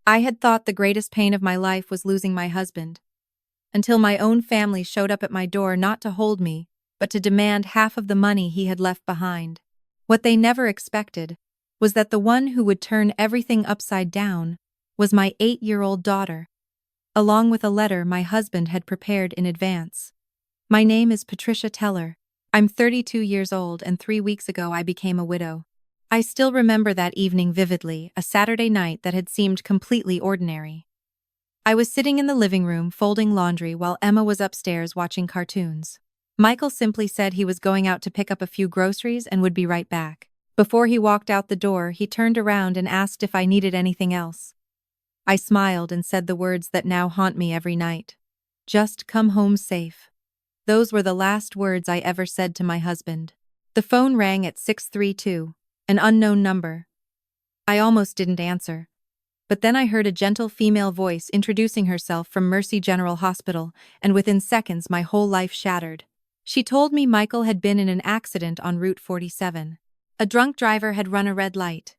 I had thought the greatest pain of my life was losing my husband, until my own family showed up at my door not to hold me, but to demand half of the money he had left behind. What they never expected was that the one who would turn everything upside down was my 8-year-old daughter, along with a letter my husband had prepared in advance. My name is Patricia Teller. I'm 32 years old, and 3 weeks ago I became a widow. I still remember that evening vividly, a Saturday night that had seemed completely ordinary. I was sitting in the living room folding laundry while Emma was upstairs watching cartoons. Michael simply said he was going out to pick up a few groceries and would be right back. Before he walked out the door, he turned around and asked if I needed anything else. I smiled and said the words that now haunt me every night. Just come home safe. Those were the last words I ever said to my husband. The phone rang at 632, an unknown number. I almost didn't answer. But then I heard a gentle female voice introducing herself from Mercy General Hospital, and within seconds my whole life shattered. She told me Michael had been in an accident on Route 47. A drunk driver had run a red light.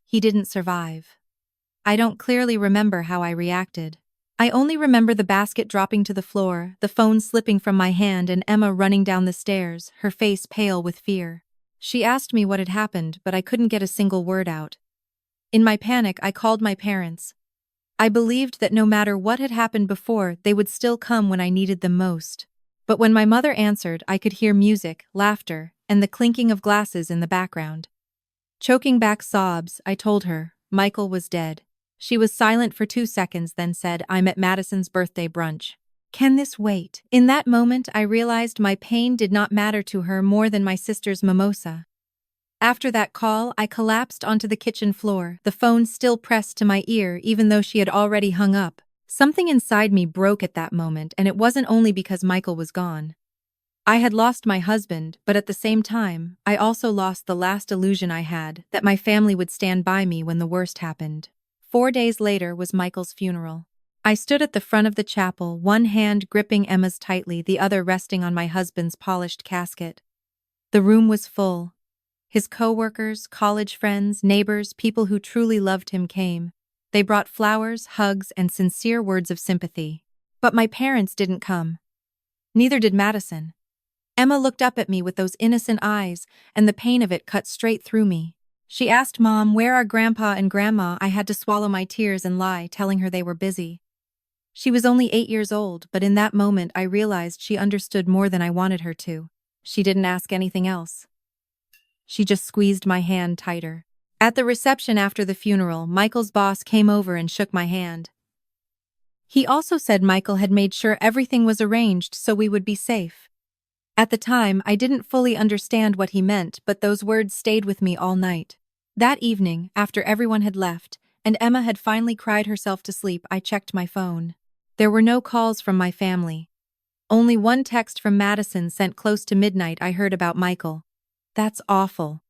He didn't survive. I don't clearly remember how I reacted. I only remember the basket dropping to the floor, the phone slipping from my hand, and Emma running down the stairs, her face pale with fear. She asked me what had happened, but I couldn't get a single word out. In my panic, I called my parents. I believed that no matter what had happened before, they would still come when I needed them most. But when my mother answered, I could hear music, laughter, and the clinking of glasses in the background. Choking back sobs, I told her Michael was dead. She was silent for 2 seconds, then said, "I'm at Madison's birthday brunch. Can this wait?" In that moment, I realized my pain did not matter to her more than my sister's mimosa. After that call, I collapsed onto the kitchen floor, the phone still pressed to my ear even though she had already hung up. Something inside me broke at that moment, and it wasn't only because Michael was gone. I had lost my husband, but at the same time, I also lost the last illusion I had, that my family would stand by me when the worst happened. 4 days later was Michael's funeral. I stood at the front of the chapel, one hand gripping Emma's tightly, the other resting on my husband's polished casket. The room was full. His co-workers, college friends, neighbors, people who truly loved him came. They brought flowers, hugs, and sincere words of sympathy. But my parents didn't come. Neither did Madison. Emma looked up at me with those innocent eyes, and the pain of it cut straight through me. She asked Mom, "Where are Grandpa and Grandma?" I had to swallow my tears and lie, telling her they were busy. She was only 8 years old, but in that moment I realized she understood more than I wanted her to. She didn't ask anything else. She just squeezed my hand tighter. At the reception after the funeral, Michael's boss came over and shook my hand. He also said Michael had made sure everything was arranged so we would be safe. At the time, I didn't fully understand what he meant, but those words stayed with me all night. That evening, after everyone had left, and Emma had finally cried herself to sleep, I checked my phone. There were no calls from my family. Only one text from Madison sent close to midnight. I heard about Michael. That's awful.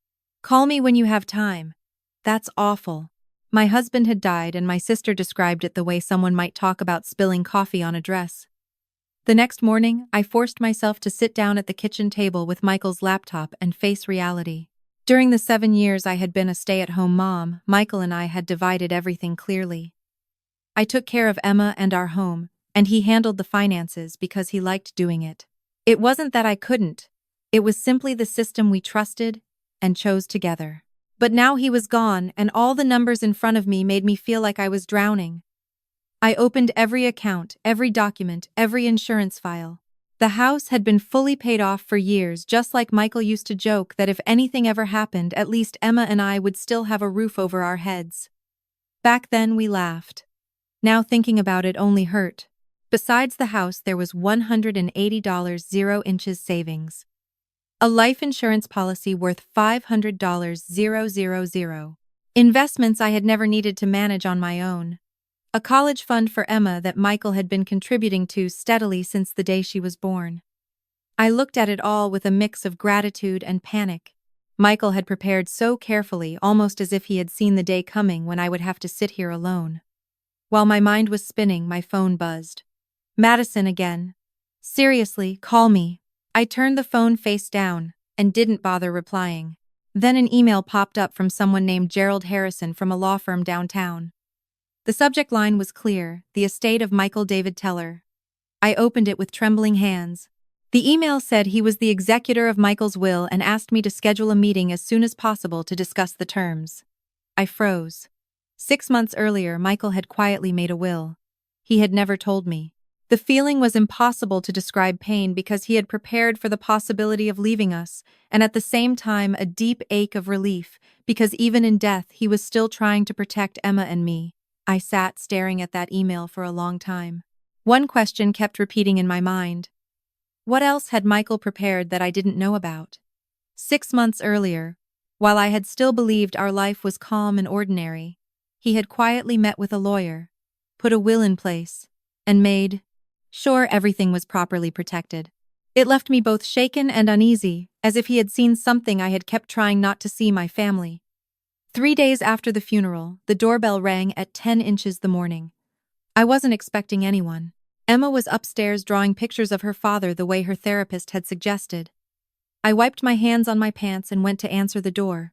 Call me when you have time. That's awful. My husband had died, and my sister described it the way someone might talk about spilling coffee on a dress. The next morning, I forced myself to sit down at the kitchen table with Michael's laptop and face reality. During the 7 years I had been a stay-at-home mom, Michael and I had divided everything clearly. I took care of Emma and our home, and he handled the finances because he liked doing it. It wasn't that I couldn't. It was simply the system we trusted and chose together. But now he was gone, and all the numbers in front of me made me feel like I was drowning. I opened every account, every document, every insurance file. The house had been fully paid off for years, just like Michael used to joke that if anything ever happened, at least Emma and I would still have a roof over our heads. Back then we laughed. Now thinking about it only hurt. Besides the house, there was $180 0 savings. A life insurance policy worth $500 000. Investments I had never needed to manage on my own. A college fund for Emma that Michael had been contributing to steadily since the day she was born. I looked at it all with a mix of gratitude and panic. Michael had prepared so carefully, almost as if he had seen the day coming when I would have to sit here alone. While my mind was spinning, my phone buzzed. Madison again. Seriously, call me. I turned the phone face down and didn't bother replying. Then an email popped up from someone named Gerald Harrison from a law firm downtown. The subject line was clear: the estate of Michael David Teller. I opened it with trembling hands. The email said he was the executor of Michael's will and asked me to schedule a meeting as soon as possible to discuss the terms. I froze. 6 months earlier, Michael had quietly made a will. He had never told me. The feeling was impossible to describe: pain because he had prepared for the possibility of leaving us, and at the same time a deep ache of relief because even in death he was still trying to protect Emma and me. I sat staring at that email for a long time. One question kept repeating in my mind. What else had Michael prepared that I didn't know about? 6 months earlier, while I had still believed our life was calm and ordinary, he had quietly met with a lawyer, put a will in place, and made sure everything was properly protected. It left me both shaken and uneasy, as if he had seen something I had kept trying not to see: my family. 3 days after the funeral, the doorbell rang at 10 inches the morning. I wasn't expecting anyone. Emma was upstairs drawing pictures of her father the way her therapist had suggested. I wiped my hands on my pants and went to answer the door.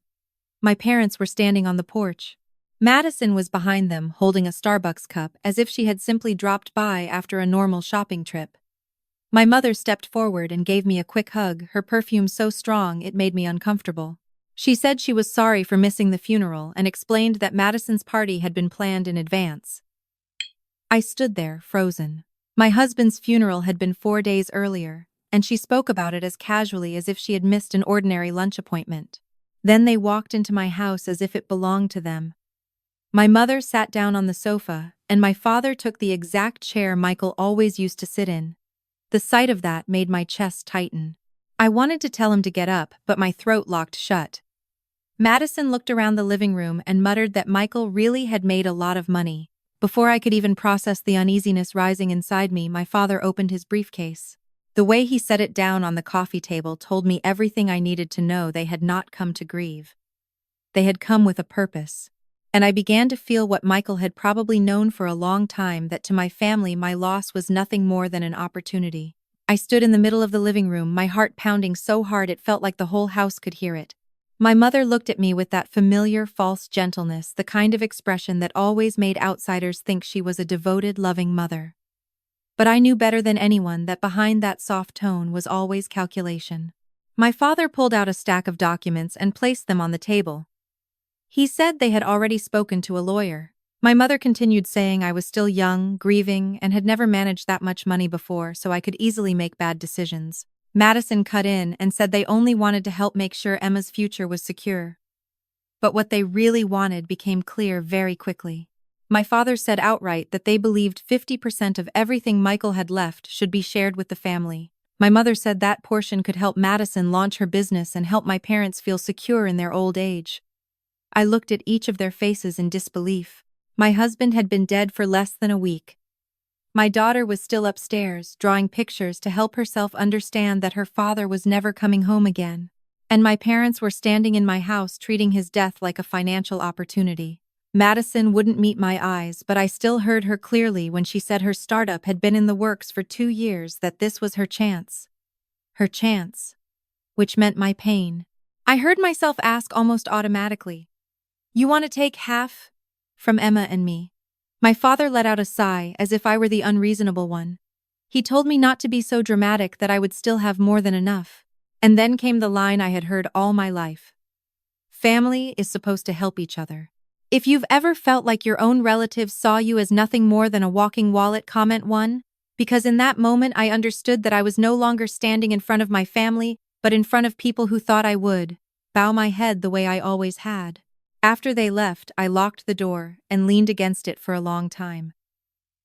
My parents were standing on the porch. Madison was behind them, holding a Starbucks cup as if she had simply dropped by after a normal shopping trip. My mother stepped forward and gave me a quick hug, her perfume so strong it made me uncomfortable. She said she was sorry for missing the funeral and explained that Madison's party had been planned in advance. I stood there, frozen. My husband's funeral had been 4 days earlier, and she spoke about it as casually as if she had missed an ordinary lunch appointment. Then they walked into my house as if it belonged to them. My mother sat down on the sofa, and my father took the exact chair Michael always used to sit in. The sight of that made my chest tighten. I wanted to tell him to get up, but my throat locked shut. Madison looked around the living room and muttered that Michael really had made a lot of money. Before I could even process the uneasiness rising inside me, my father opened his briefcase. The way he set it down on the coffee table told me everything I needed to know. They had not come to grieve. They had come with a purpose. And I began to feel what Michael had probably known for a long time, that to my family my loss was nothing more than an opportunity. I stood in the middle of the living room, my heart pounding so hard it felt like the whole house could hear it. My mother looked at me with that familiar false gentleness, the kind of expression that always made outsiders think she was a devoted, loving mother. But I knew better than anyone that behind that soft tone was always calculation. My father pulled out a stack of documents and placed them on the table. He said they had already spoken to a lawyer. My mother continued, saying I was still young, grieving, and had never managed that much money before, so I could easily make bad decisions. Madison cut in and said they only wanted to help make sure Emma's future was secure. But what they really wanted became clear very quickly. My father said outright that they believed 50% of everything Michael had left should be shared with the family. My mother said that portion could help Madison launch her business and help my parents feel secure in their old age. I looked at each of their faces in disbelief. My husband had been dead for less than a week. My daughter was still upstairs, drawing pictures to help herself understand that her father was never coming home again. And my parents were standing in my house treating his death like a financial opportunity. Madison wouldn't meet my eyes, but I still heard her clearly when she said her startup had been in the works for 2 years, that this was her chance. Her chance. Which meant my pain. I heard myself ask almost automatically, "You want to take half?" from Emma and me. My father let out a sigh, as if I were the unreasonable one. He told me not to be so dramatic, that I would still have more than enough. And then came the line I had heard all my life. Family is supposed to help each other. If you've ever felt like your own relatives saw you as nothing more than a walking wallet, comment 1. Because in that moment I understood that I was no longer standing in front of my family, but in front of people who thought I would bow my head the way I always had. After they left, I locked the door and leaned against it for a long time.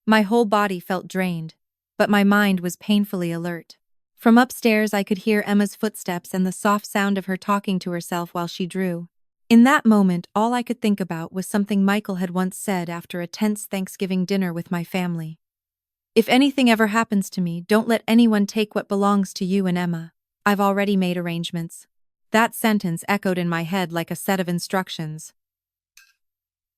My whole body felt drained, but my mind was painfully alert. From upstairs I could hear Emma's footsteps and the soft sound of her talking to herself while she drew. In that moment, all I could think about was something Michael had once said after a tense Thanksgiving dinner with my family. "If anything ever happens to me, don't let anyone take what belongs to you and Emma. I've already made arrangements." That sentence echoed in my head like a set of instructions.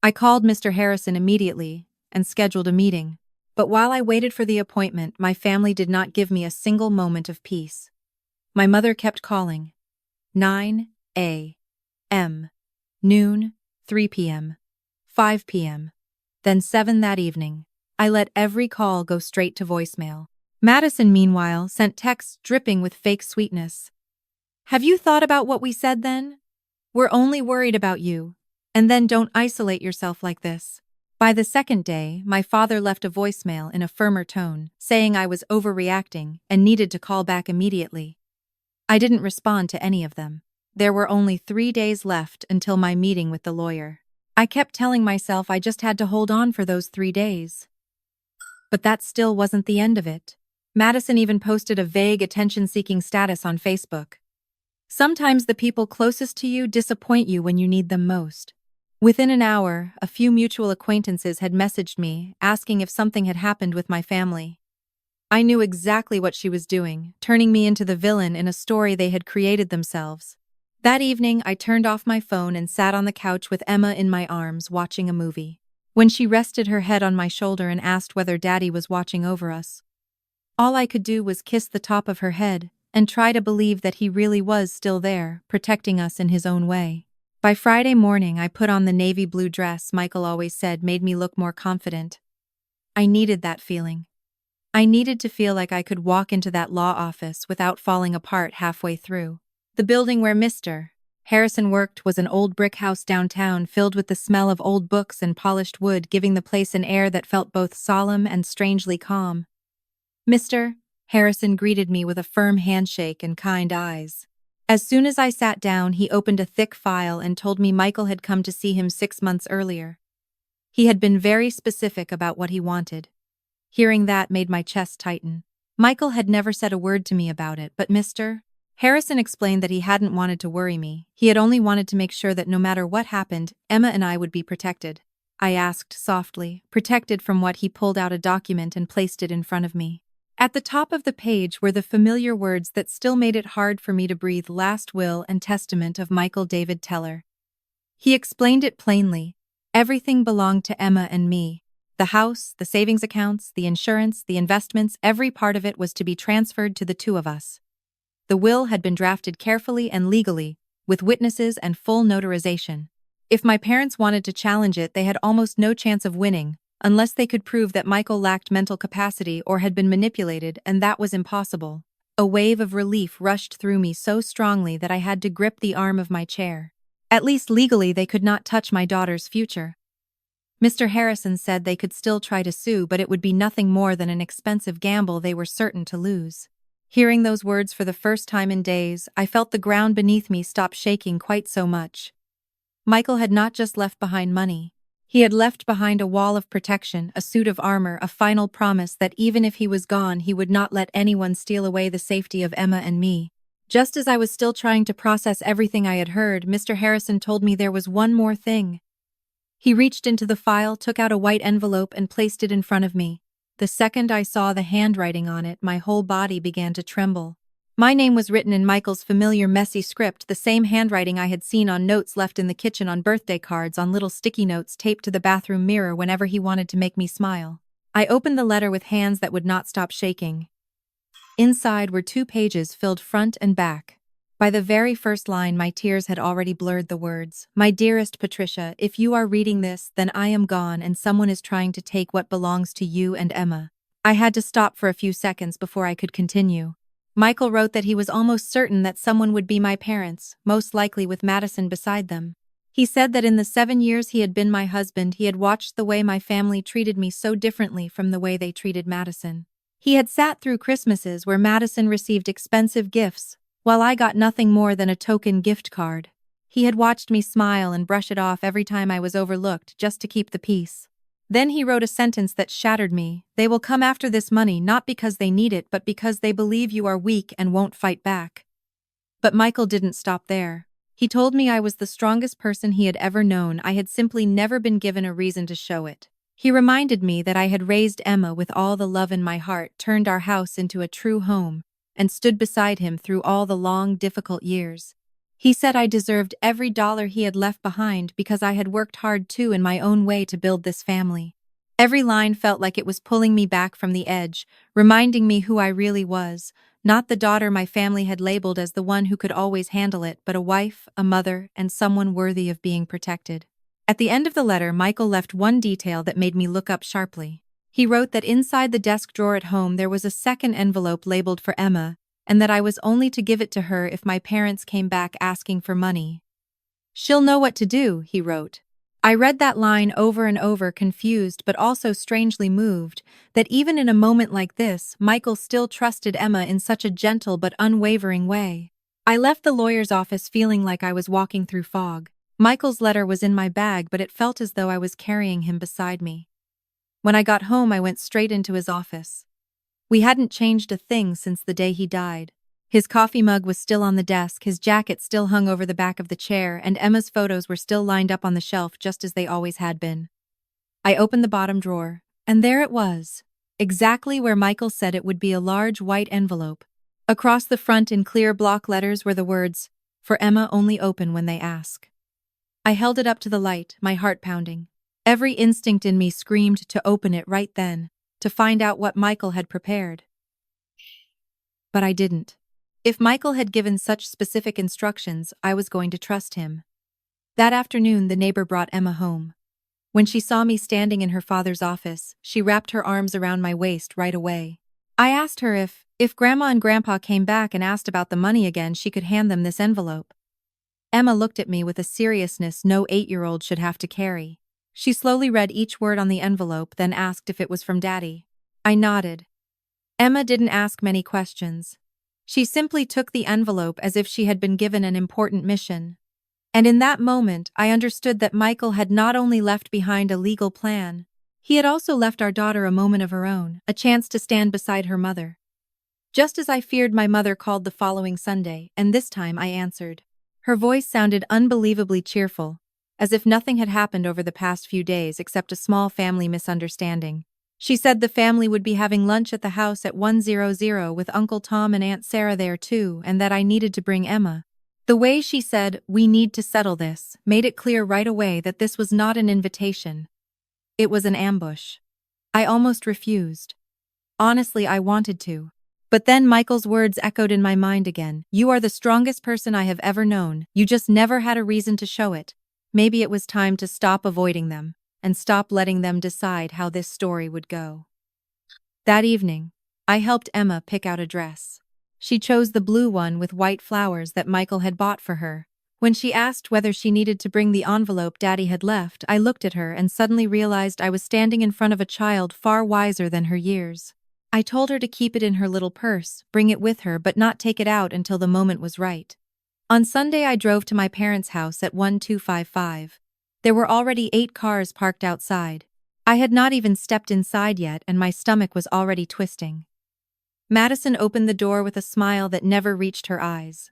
I called Mr. Harrison immediately and scheduled a meeting. But while I waited for the appointment, my family did not give me a single moment of peace. My mother kept calling. 9 a.m., noon, 3 p.m., 5 p.m. then 7 that evening. I let every call go straight to voicemail. Madison, meanwhile, sent texts dripping with fake sweetness. Have you thought about what we said then? We're only worried about you. And then don't isolate yourself like this. By the second day, my father left a voicemail in a firmer tone, saying I was overreacting and needed to call back immediately. I didn't respond to any of them. There were only 3 days left until my meeting with the lawyer. I kept telling myself I just had to hold on for those 3 days. But that still wasn't the end of it. Madison even posted a vague attention-seeking status on Facebook. Sometimes the people closest to you disappoint you when you need them most. Within an hour, a few mutual acquaintances had messaged me, asking if something had happened with my family. I knew exactly what she was doing, turning me into the villain in a story they had created themselves. That evening, I turned off my phone and sat on the couch with Emma in my arms, watching a movie. When she rested her head on my shoulder and asked whether Daddy was watching over us, all I could do was kiss the top of her head and try to believe that he really was still there, protecting us in his own way. By Friday morning, I put on the navy blue dress Michael always said made me look more confident. I needed that feeling. I needed to feel like I could walk into that law office without falling apart halfway through. The building where Mr. Harrison worked was an old brick house downtown filled with the smell of old books and polished wood, giving the place an air that felt both solemn and strangely calm. Mr. Harrison greeted me with a firm handshake and kind eyes. As soon as I sat down, he opened a thick file and told me Michael had come to see him 6 months earlier. He had been very specific about what he wanted. Hearing that made my chest tighten. Michael had never said a word to me about it, but Mr. Harrison explained that he hadn't wanted to worry me. He had only wanted to make sure that no matter what happened, Emma and I would be protected. I asked softly, protected from what? He pulled out a document and placed it in front of me. At the top of the page were the familiar words that still made it hard for me to breathe: last will and testament of Michael David Teller. He explained it plainly. Everything belonged to Emma and me. The house, the savings accounts, the insurance, the investments, every part of it was to be transferred to the two of us. The will had been drafted carefully and legally, with witnesses and full notarization. If my parents wanted to challenge it, they had almost no chance of winning, unless they could prove that Michael lacked mental capacity or had been manipulated, and that was impossible. A wave of relief rushed through me so strongly that I had to grip the arm of my chair. At least legally, they could not touch my daughter's future. Mr. Harrison said they could still try to sue, but it would be nothing more than an expensive gamble they were certain to lose. Hearing those words for the first time in days, I felt the ground beneath me stop shaking quite so much. Michael had not just left behind money. He had left behind a wall of protection, a suit of armor, a final promise that even if he was gone, he would not let anyone steal away the safety of Emma and me. Just as I was still trying to process everything I had heard, Mr. Harrison told me there was one more thing. He reached into the file, took out a white envelope, and placed it in front of me. The second I saw the handwriting on it, my whole body began to tremble. My name was written in Michael's familiar messy script, the same handwriting I had seen on notes left in the kitchen, on birthday cards, on little sticky notes taped to the bathroom mirror whenever he wanted to make me smile. I opened the letter with hands that would not stop shaking. Inside were 2 pages filled front and back. By the very first line, my tears had already blurred the words. My dearest Patricia, if you are reading this, then I am gone and someone is trying to take what belongs to you and Emma. I had to stop for a few seconds before I could continue. Michael wrote that he was almost certain that someone would be my parents, most likely with Madison beside them. He said that in the 7 years he had been my husband, he had watched the way my family treated me so differently from the way they treated Madison. He had sat through Christmases where Madison received expensive gifts, while I got nothing more than a token gift card. He had watched me smile and brush it off every time I was overlooked just to keep the peace. Then he wrote a sentence that shattered me. They will come after this money not because they need it but because they believe you are weak and won't fight back. But Michael didn't stop there. He told me I was the strongest person he had ever known. I had simply never been given a reason to show it. He reminded me that I had raised Emma with all the love in my heart, turned our house into a true home, and stood beside him through all the long, difficult years. He said I deserved every dollar he had left behind because I had worked hard too in my own way to build this family. Every line felt like it was pulling me back from the edge, reminding me who I really was, not the daughter my family had labeled as the one who could always handle it, but a wife, a mother, and someone worthy of being protected. At the end of the letter, Michael left one detail that made me look up sharply. He wrote that inside the desk drawer at home there was a second envelope labeled for Emma, and that I was only to give it to her if my parents came back asking for money. "She'll know what to do," he wrote. I read that line over and over, confused but also strangely moved, that even in a moment like this, Michael still trusted Emma in such a gentle but unwavering way. I left the lawyer's office feeling like I was walking through fog. Michael's letter was in my bag, but it felt as though I was carrying him beside me. When I got home, I went straight into his office. We hadn't changed a thing since the day he died. His coffee mug was still on the desk, his jacket still hung over the back of the chair, and Emma's photos were still lined up on the shelf just as they always had been. I opened the bottom drawer, and there it was, exactly where Michael said it would be, a large white envelope. Across the front in clear block letters were the words, "For Emma, only open when they ask." I held it up to the light, my heart pounding. Every instinct in me screamed to open it right then, to find out what Michael had prepared. But I didn't. If Michael had given such specific instructions, I was going to trust him. That afternoon, the neighbor brought Emma home. When she saw me standing in her father's office, she wrapped her arms around my waist right away. I asked her if Grandma and Grandpa came back and asked about the money again, she could hand them this envelope. Emma looked at me with a seriousness no 8-year-old should have to carry. She slowly read each word on the envelope, then asked if it was from Daddy. I nodded. Emma didn't ask many questions. She simply took the envelope as if she had been given an important mission. And in that moment, I understood that Michael had not only left behind a legal plan, he had also left our daughter a moment of her own, a chance to stand beside her mother. Just as I feared, my mother called the following Sunday, and this time I answered. Her voice sounded unbelievably cheerful, as if nothing had happened over the past few days except a small family misunderstanding. She said the family would be having lunch at the house at 100 with Uncle Tom and Aunt Sarah there too, and that I needed to bring Emma. The way she said, "We need to settle this," made it clear right away that this was not an invitation. It was an ambush. I almost refused. Honestly, I wanted to. But then Michael's words echoed in my mind again. "You are the strongest person I have ever known. You just never had a reason to show it." Maybe it was time to stop avoiding them, and stop letting them decide how this story would go. That evening, I helped Emma pick out a dress. She chose the blue one with white flowers that Michael had bought for her. When she asked whether she needed to bring the envelope Daddy had left, I looked at her and suddenly realized I was standing in front of a child far wiser than her years. I told her to keep it in her little purse, bring it with her, but not take it out until the moment was right. On Sunday, I drove to my parents' house at 1255. There were already 8 cars parked outside. I had not even stepped inside yet, and my stomach was already twisting. Madison opened the door with a smile that never reached her eyes.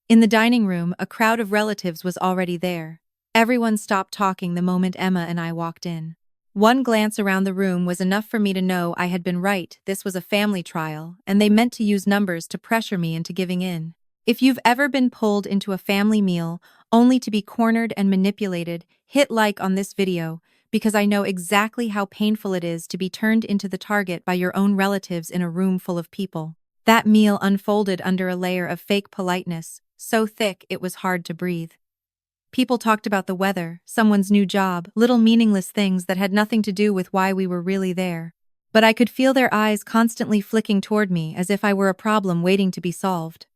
In the dining room, a crowd of relatives was already there. Everyone stopped talking the moment Emma and I walked in. One glance around the room was enough for me to know I had been right. This was a family trial, and they meant to use numbers to pressure me into giving in. If you've ever been pulled into a family meal only to be cornered and manipulated, hit like on this video, because I know exactly how painful it is to be turned into the target by your own relatives in a room full of people. That meal unfolded under a layer of fake politeness, so thick it was hard to breathe. People talked about the weather, someone's new job, little meaningless things that had nothing to do with why we were really there. But I could feel their eyes constantly flicking toward me as if I were a problem waiting to be solved.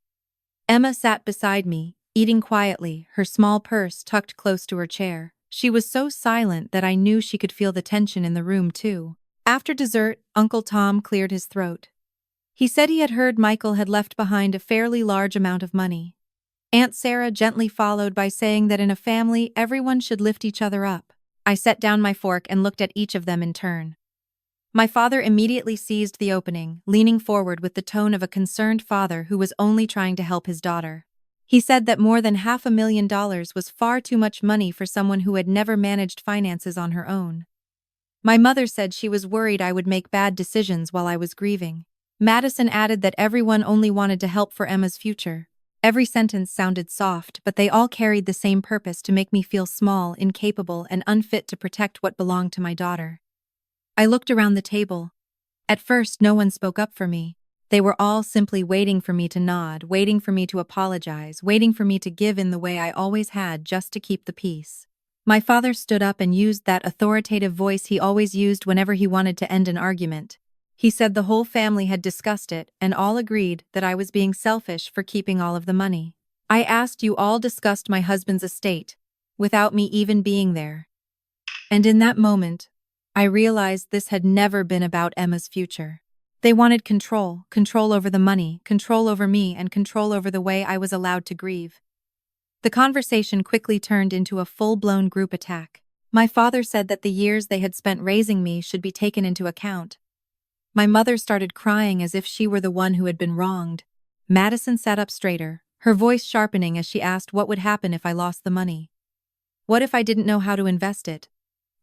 Emma sat beside me, eating quietly, her small purse tucked close to her chair. She was so silent that I knew she could feel the tension in the room too. After dessert, Uncle Tom cleared his throat. He said he had heard Michael had left behind a fairly large amount of money. Aunt Sarah gently followed by saying that in a family, everyone should lift each other up. I set down my fork and looked at each of them in turn. My father immediately seized the opening, leaning forward with the tone of a concerned father who was only trying to help his daughter. He said that more than $500,000 was far too much money for someone who had never managed finances on her own. My mother said she was worried I would make bad decisions while I was grieving. Madison added that everyone only wanted to help for Emma's future. Every sentence sounded soft, but they all carried the same purpose: to make me feel small, incapable, and unfit to protect what belonged to my daughter. I looked around the table. At first, no one spoke up for me. They were all simply waiting for me to nod, waiting for me to apologize, waiting for me to give in the way I always had just to keep the peace. My father stood up and used that authoritative voice he always used whenever he wanted to end an argument. He said the whole family had discussed it and all agreed that I was being selfish for keeping all of the money. I asked you all discussed my husband's estate, without me even being there. And in that moment, I realized this had never been about Emma's future. They wanted control over the money, control over me, and control over the way I was allowed to grieve. The conversation quickly turned into a full-blown group attack. My father said that the years they had spent raising me should be taken into account. My mother started crying as if she were the one who had been wronged. Madison sat up straighter, her voice sharpening as she asked what would happen if I lost the money. What if I didn't know how to invest it?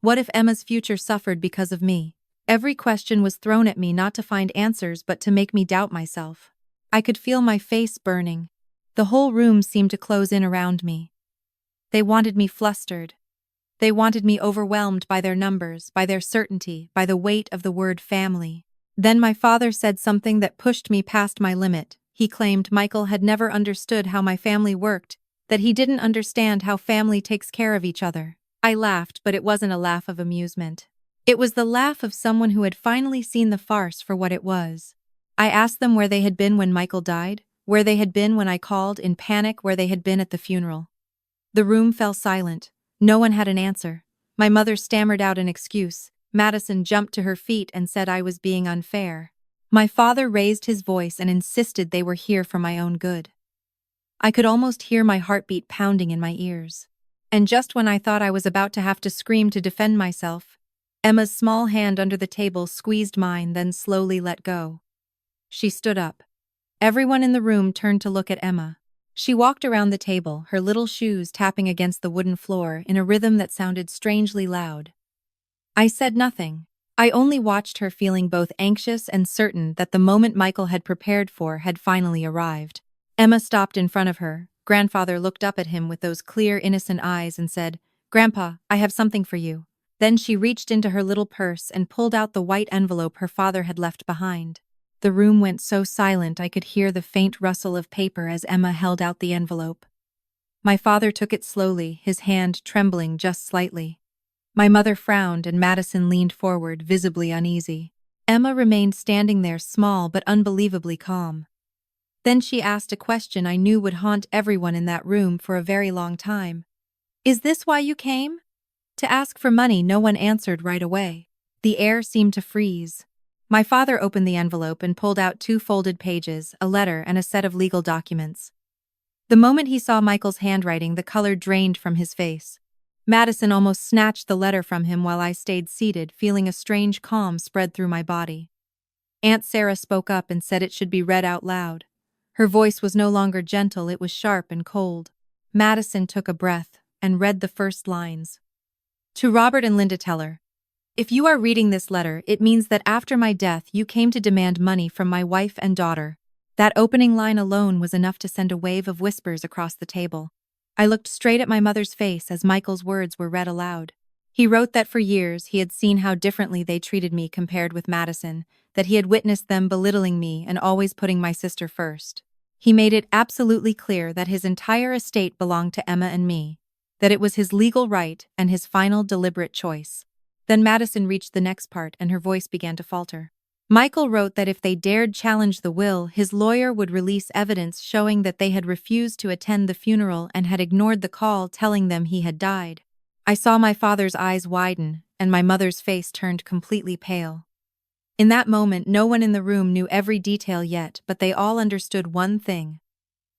What if Emma's future suffered because of me? Every question was thrown at me not to find answers but to make me doubt myself. I could feel my face burning. The whole room seemed to close in around me. They wanted me flustered. They wanted me overwhelmed by their numbers, by their certainty, by the weight of the word family. Then my father said something that pushed me past my limit. He claimed Michael had never understood how my family worked, that he didn't understand how family takes care of each other. I laughed, but it wasn't a laugh of amusement. It was the laugh of someone who had finally seen the farce for what it was. I asked them where they had been when Michael died, where they had been when I called in panic, where they had been at the funeral. The room fell silent. No one had an answer. My mother stammered out an excuse. Madison jumped to her feet and said I was being unfair. My father raised his voice and insisted they were here for my own good. I could almost hear my heartbeat pounding in my ears. And just when I thought I was about to have to scream to defend myself, Emma's small hand under the table squeezed mine, then slowly let go. She stood up. Everyone in the room turned to look at Emma. She walked around the table, her little shoes tapping against the wooden floor in a rhythm that sounded strangely loud. I said nothing. I only watched her, feeling both anxious and certain that the moment Michael had prepared for had finally arrived. Emma stopped in front of her. Grandfather looked up at him with those clear, innocent eyes and said, "Grandpa, I have something for you." Then she reached into her little purse and pulled out the white envelope her father had left behind. The room went so silent I could hear the faint rustle of paper as Emma held out the envelope. My father took it slowly, his hand trembling just slightly. My mother frowned and Madison leaned forward, visibly uneasy. Emma remained standing there, small but unbelievably calm. Then she asked a question I knew would haunt everyone in that room for a very long time. "Is this why you came?" To ask for money. No one answered right away. The air seemed to freeze. My father opened the envelope and pulled out 2 folded pages, a letter and a set of legal documents. The moment he saw Michael's handwriting, the color drained from his face. Madison almost snatched the letter from him while I stayed seated, feeling a strange calm spread through my body. Aunt Sarah spoke up and said it should be read out loud. Her voice was no longer gentle, it was sharp and cold. Madison took a breath and read the first lines. "To Robert and Linda Teller. If you are reading this letter, it means that after my death you came to demand money from my wife and daughter." That opening line alone was enough to send a wave of whispers across the table. I looked straight at my mother's face as Michael's words were read aloud. He wrote that for years he had seen how differently they treated me compared with Madison, that he had witnessed them belittling me and always putting my sister first. He made it absolutely clear that his entire estate belonged to Emma and me, that it was his legal right and his final deliberate choice. Then Madison reached the next part and her voice began to falter. Michael wrote that if they dared challenge the will, his lawyer would release evidence showing that they had refused to attend the funeral and had ignored the call telling them he had died. I saw my father's eyes widen and my mother's face turned completely pale. In that moment, no one in the room knew every detail yet, but they all understood one thing.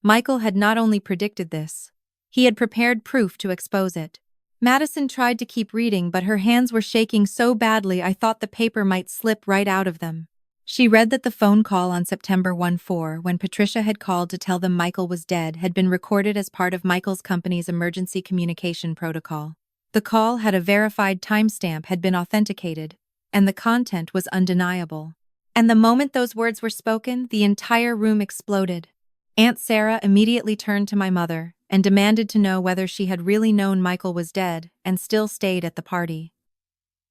Michael had not only predicted this, he had prepared proof to expose it. Madison tried to keep reading, but her hands were shaking so badly I thought the paper might slip right out of them. She read that the phone call on September 14, when Patricia had called to tell them Michael was dead, had been recorded as part of Michael's company's emergency communication protocol. The call had a verified timestamp, had been authenticated, and the content was undeniable. And the moment those words were spoken, the entire room exploded. Aunt Sarah immediately turned to my mother and demanded to know whether she had really known Michael was dead and still stayed at the party.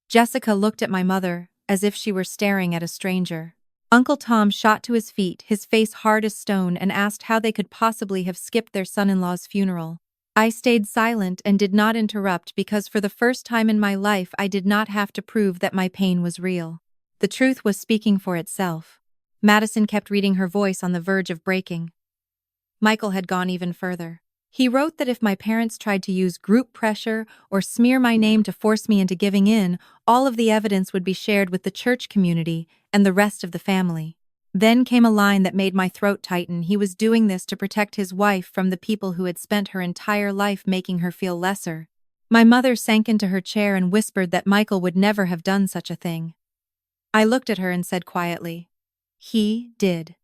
Jessica looked at my mother as if she were staring at a stranger. Uncle Tom shot to his feet, his face hard as stone, and asked how they could possibly have skipped their son-in-law's funeral. I stayed silent and did not interrupt because for the first time in my life I did not have to prove that my pain was real. The truth was speaking for itself. Madison kept reading, her voice on the verge of breaking. Michael had gone even further. He wrote that if my parents tried to use group pressure or smear my name to force me into giving in, all of the evidence would be shared with the church community and the rest of the family. Then came a line that made my throat tighten. He was doing this to protect his wife from the people who had spent her entire life making her feel lesser. My mother sank into her chair and whispered that Michael would never have done such a thing. I looked at her and said quietly, "He did.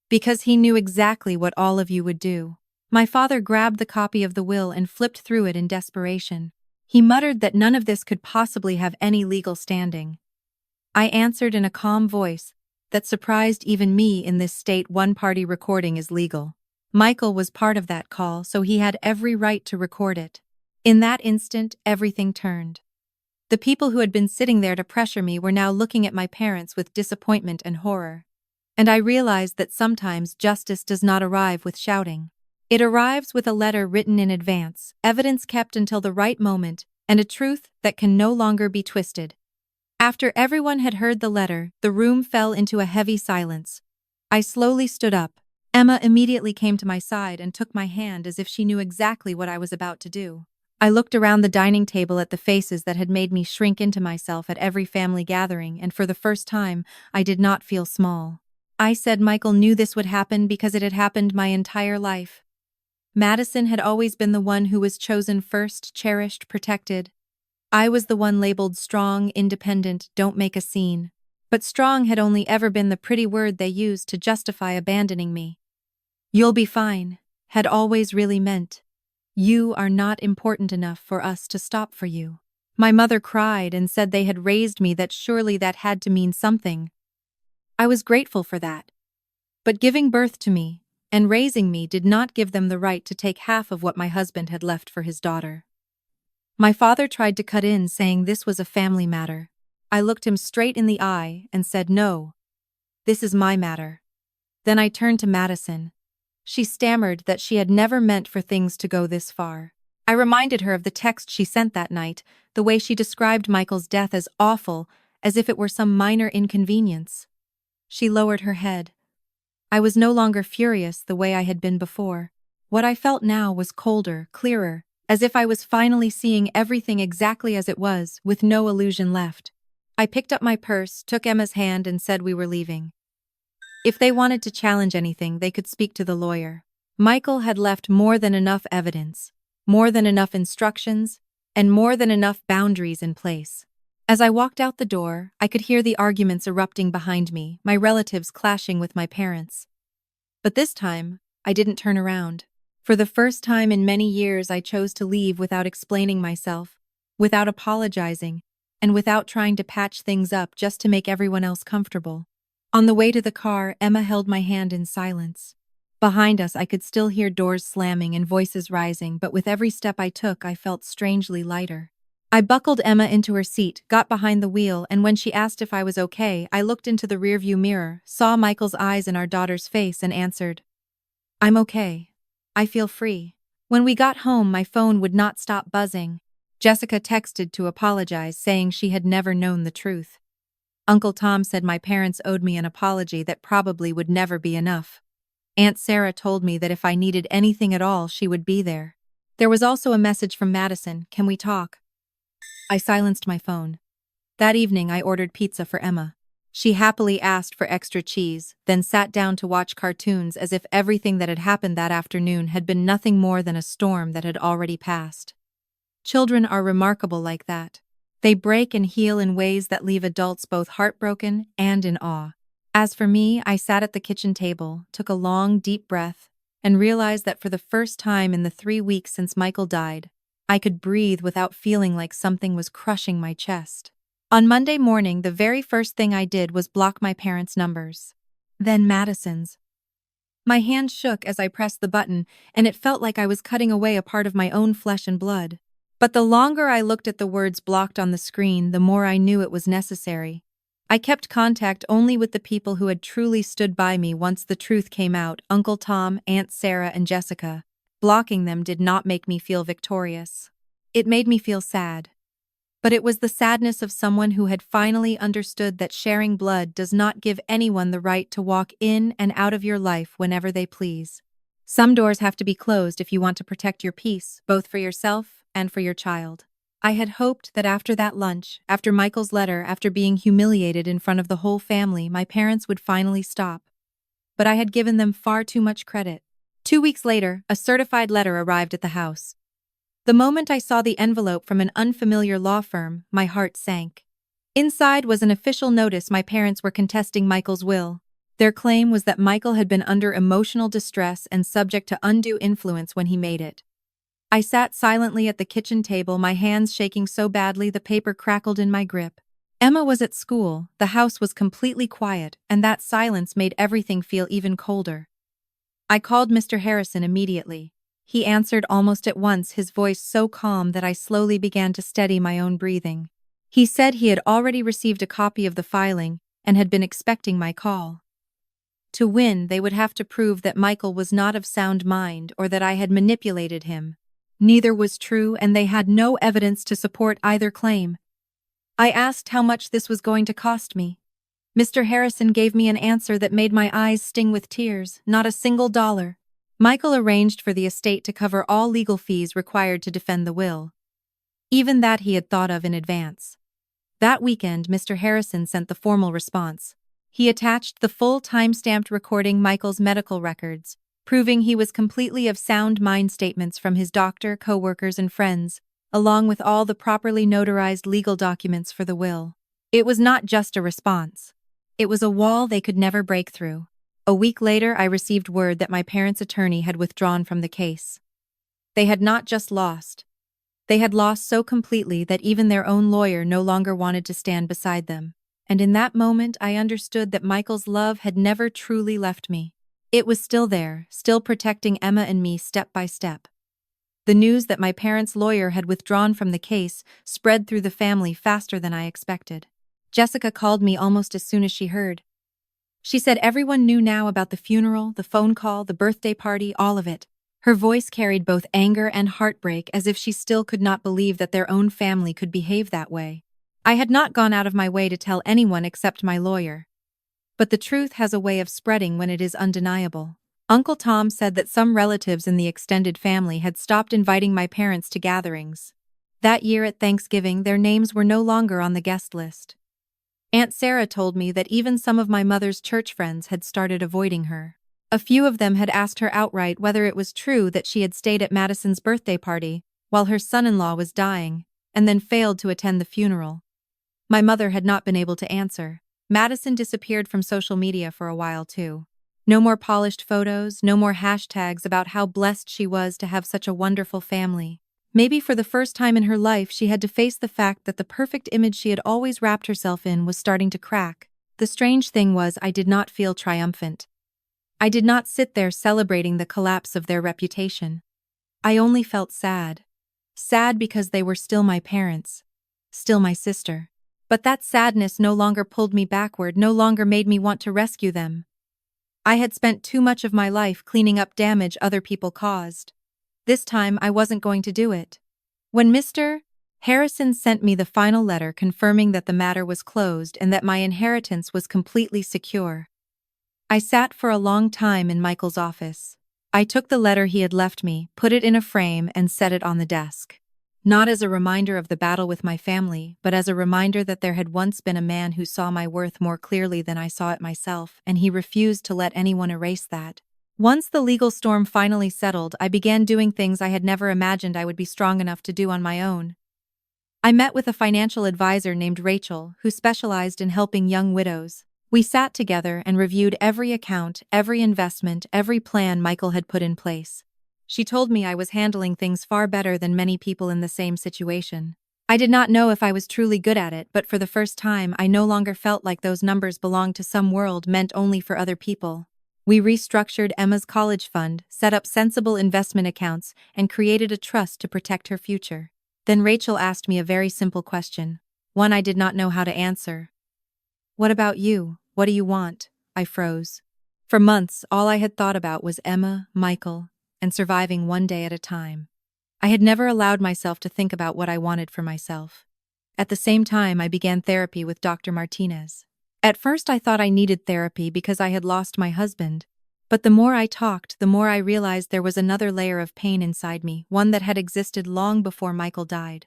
Because he knew exactly what all of you would do." My father grabbed the copy of the will and flipped through it in desperation. He muttered that none of this could possibly have any legal standing. I answered in a calm voice that surprised even me. In this state, one-party recording is legal. Michael was part of that call, so he had every right to record it. In that instant, everything turned. The people who had been sitting there to pressure me were now looking at my parents with disappointment and horror. And I realized that sometimes justice does not arrive with shouting. It arrives with a letter written in advance, evidence kept until the right moment, and a truth that can no longer be twisted. After everyone had heard the letter, the room fell into a heavy silence. I slowly stood up. Emma immediately came to my side and took my hand as if she knew exactly what I was about to do. I looked around the dining table at the faces that had made me shrink into myself at every family gathering, and for the first time, I did not feel small. I said Michael knew this would happen because it had happened my entire life. Madison had always been the one who was chosen first, cherished, protected. I was the one labeled strong, independent, don't make a scene. But strong had only ever been the pretty word they used to justify abandoning me. You'll be fine had always really meant, you are not important enough for us to stop for you. My mother cried and said they had raised me, that surely that had to mean something. I was grateful for that. But giving birth to me and raising me did not give them the right to take half of what my husband had left for his daughter. My father tried to cut in, saying this was a family matter. I looked him straight in the eye and said, "No, this is my matter." Then I turned to Madison. She stammered that she had never meant for things to go this far. I reminded her of the text she sent that night, the way she described Michael's death as awful, as if it were some minor inconvenience. She lowered her head. I was no longer furious the way I had been before. What I felt now was colder, clearer, as if I was finally seeing everything exactly as it was, with no illusion left. I picked up my purse, took Emma's hand, and said we were leaving. If they wanted to challenge anything, they could speak to the lawyer. Michael had left more than enough evidence, more than enough instructions, and more than enough boundaries in place. As I walked out the door, I could hear the arguments erupting behind me, my relatives clashing with my parents. But this time, I didn't turn around. For the first time in many years, I chose to leave without explaining myself, without apologizing, and without trying to patch things up just to make everyone else comfortable. On the way to the car, Emma held my hand in silence. Behind us, I could still hear doors slamming and voices rising, but with every step I took, I felt strangely lighter. I buckled Emma into her seat, got behind the wheel, and when she asked if I was okay, I looked into the rearview mirror, saw Michael's eyes in our daughter's face, and answered, "I'm okay. I feel free." When we got home, my phone would not stop buzzing. Jessica texted to apologize, saying she had never known the truth. Uncle Tom said my parents owed me an apology that probably would never be enough. Aunt Sarah told me that if I needed anything at all, she would be there. There was also a message from Madison, "Can we talk?" I silenced my phone. That evening, I ordered pizza for Emma. She happily asked for extra cheese, then sat down to watch cartoons as if everything that had happened that afternoon had been nothing more than a storm that had already passed. Children are remarkable like that. They break and heal in ways that leave adults both heartbroken and in awe. As for me, I sat at the kitchen table, took a long, deep breath, and realized that for the first time in the 3 weeks since Michael died, I could breathe without feeling like something was crushing my chest. On Monday morning, the very first thing I did was block my parents' numbers. Then Madison's. My hand shook as I pressed the button, and it felt like I was cutting away a part of my own flesh and blood. But the longer I looked at the words blocked on the screen, the more I knew it was necessary. I kept contact only with the people who had truly stood by me once the truth came out: Uncle Tom, Aunt Sarah, and Jessica. Blocking them did not make me feel victorious. It made me feel sad. But it was the sadness of someone who had finally understood that sharing blood does not give anyone the right to walk in and out of your life whenever they please. Some doors have to be closed if you want to protect your peace, both for yourself and for your child. I had hoped that after that lunch, after Michael's letter, after being humiliated in front of the whole family, my parents would finally stop. But I had given them far too much credit. 2 weeks later, a certified letter arrived at the house. The moment I saw the envelope from an unfamiliar law firm, my heart sank. Inside was an official notice my parents were contesting Michael's will. Their claim was that Michael had been under emotional distress and subject to undue influence when he made it. I sat silently at the kitchen table, my hands shaking so badly the paper crackled in my grip. Emma was at school, the house was completely quiet, and that silence made everything feel even colder. I called Mr. Harrison immediately. He answered almost at once, his voice so calm that I slowly began to steady my own breathing. He said he had already received a copy of the filing and had been expecting my call. To win, they would have to prove that Michael was not of sound mind or that I had manipulated him. Neither was true, and they had no evidence to support either claim. I asked how much this was going to cost me. Mr. Harrison gave me an answer that made my eyes sting with tears. Not a single dollar. Michael arranged for the estate to cover all legal fees required to defend the will. Even that he had thought of in advance. That weekend, Mr. Harrison sent the formal response. He attached the full time-stamped recording Michael's medical records, proving he was completely of sound mind, statements from his doctor, co-workers, and friends, along with all the properly notarized legal documents for the will. It was not just a response. It was a wall they could never break through. A week later, I received word that my parents' attorney had withdrawn from the case. They had not just lost. They had lost so completely that even their own lawyer no longer wanted to stand beside them. And in that moment, I understood that Michael's love had never truly left me. It was still there, still protecting Emma and me step by step. The news that my parents' lawyer had withdrawn from the case spread through the family faster than I expected. Jessica called me almost as soon as she heard. She said everyone knew now about the funeral, the phone call, the birthday party, all of it. Her voice carried both anger and heartbreak, as if she still could not believe that their own family could behave that way. I had not gone out of my way to tell anyone except my lawyer. But the truth has a way of spreading when it is undeniable. Uncle Tom said that some relatives in the extended family had stopped inviting my parents to gatherings. That year at Thanksgiving, their names were no longer on the guest list. Aunt Sarah told me that even some of my mother's church friends had started avoiding her. A few of them had asked her outright whether it was true that she had stayed at Madison's birthday party while her son-in-law was dying, and then failed to attend the funeral. My mother had not been able to answer. Madison disappeared from social media for a while too. No more polished photos, no more hashtags about how blessed she was to have such a wonderful family. Maybe for the first time in her life, she had to face the fact that the perfect image she had always wrapped herself in was starting to crack. The strange thing was, I did not feel triumphant. I did not sit there celebrating the collapse of their reputation. I only felt sad. Sad because they were still my parents. Still my sister. But that sadness no longer pulled me backward, no longer made me want to rescue them. I had spent too much of my life cleaning up damage other people caused. This time, I wasn't going to do it. When Mr. Harrison sent me the final letter confirming that the matter was closed and that my inheritance was completely secure, I sat for a long time in Michael's office. I took the letter he had left me, put it in a frame, and set it on the desk. Not as a reminder of the battle with my family, but as a reminder that there had once been a man who saw my worth more clearly than I saw it myself, and he refused to let anyone erase that. Once the legal storm finally settled, I began doing things I had never imagined I would be strong enough to do on my own. I met with a financial advisor named Rachel, who specialized in helping young widows. We sat together and reviewed every account, every investment, every plan Michael had put in place. She told me I was handling things far better than many people in the same situation. I did not know if I was truly good at it, but for the first time, I no longer felt like those numbers belonged to some world meant only for other people. We restructured Emma's college fund, set up sensible investment accounts, and created a trust to protect her future. Then Rachel asked me a very simple question, one I did not know how to answer. "What about you? What do you want?" I froze. For months, all I had thought about was Emma, Michael, and surviving one day at a time. I had never allowed myself to think about what I wanted for myself. At the same time, I began therapy with Dr. Martinez. At first, I thought I needed therapy because I had lost my husband. But the more I talked, the more I realized there was another layer of pain inside me, one that had existed long before Michael died.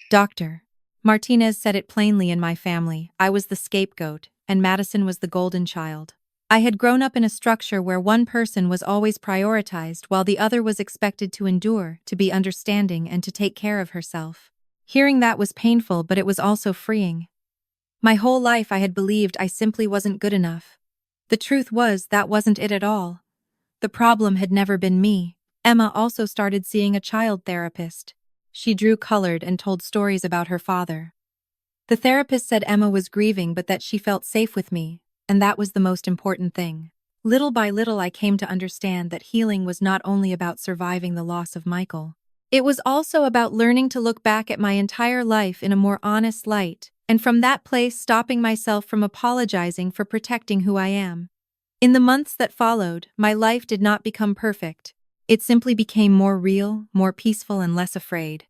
Dr. Martinez said it plainly in my family. I was the scapegoat, and Madison was the golden child. I had grown up in a structure where one person was always prioritized while the other was expected to endure, to be understanding, and to take care of herself. Hearing that was painful, but it was also freeing. My whole life I had believed I simply wasn't good enough. The truth was that wasn't it at all. The problem had never been me. Emma also started seeing a child therapist. She drew colored and told stories about her father. The therapist said Emma was grieving but that she felt safe with me, and that was the most important thing. Little by little I came to understand that healing was not only about surviving the loss of Michael. It was also about learning to look back at my entire life in a more honest light, and from that place stopping myself from apologizing for protecting who I am. In the months that followed, my life did not become perfect. It simply became more real, more peaceful, and less afraid.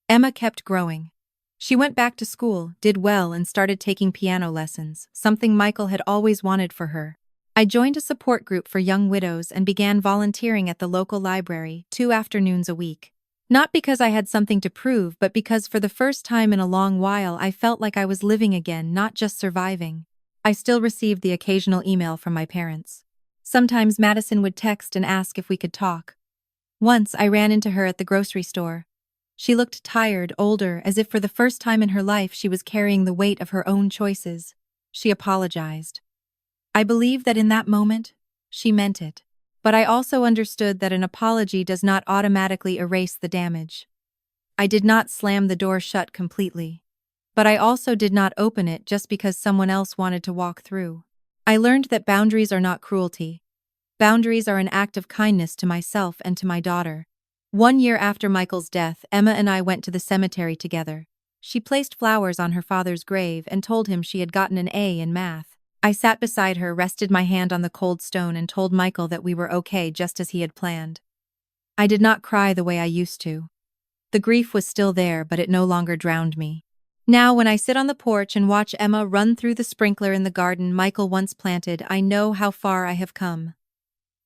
Emma kept growing. She went back to school, did well, and started taking piano lessons, something Michael had always wanted for her. I joined a support group for young widows and began volunteering at the local library 2 afternoons a week. Not because I had something to prove, but because for the first time in a long while I felt like I was living again, not just surviving. I still received the occasional email from my parents. Sometimes Madison would text and ask if we could talk. Once I ran into her at the grocery store. She looked tired, older, as if for the first time in her life she was carrying the weight of her own choices. She apologized. I believe that in that moment, she meant it. But I also understood that an apology does not automatically erase the damage. I did not slam the door shut completely. But I also did not open it just because someone else wanted to walk through. I learned that boundaries are not cruelty. Boundaries are an act of kindness to myself and to my daughter. 1 year after Michael's death, Emma and I went to the cemetery together. She placed flowers on her father's grave and told him she had gotten an A in math. I sat beside her, rested my hand on the cold stone, and told Michael that we were okay just as he had planned. I did not cry the way I used to. The grief was still there, but it no longer drowned me. Now, when I sit on the porch and watch Emma run through the sprinkler in the garden Michael once planted, I know how far I have come.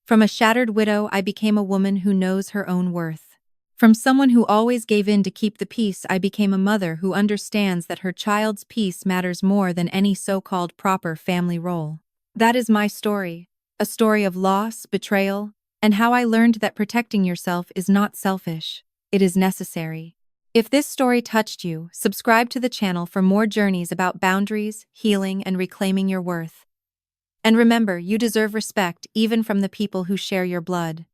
From a shattered widow, I became a woman who knows her own worth. From someone who always gave in to keep the peace, I became a mother who understands that her child's peace matters more than any so-called proper family role. That is my story, a story of loss, betrayal, and how I learned that protecting yourself is not selfish, it is necessary. If this story touched you, subscribe to the channel for more journeys about boundaries, healing, and reclaiming your worth. And remember, you deserve respect even from the people who share your blood.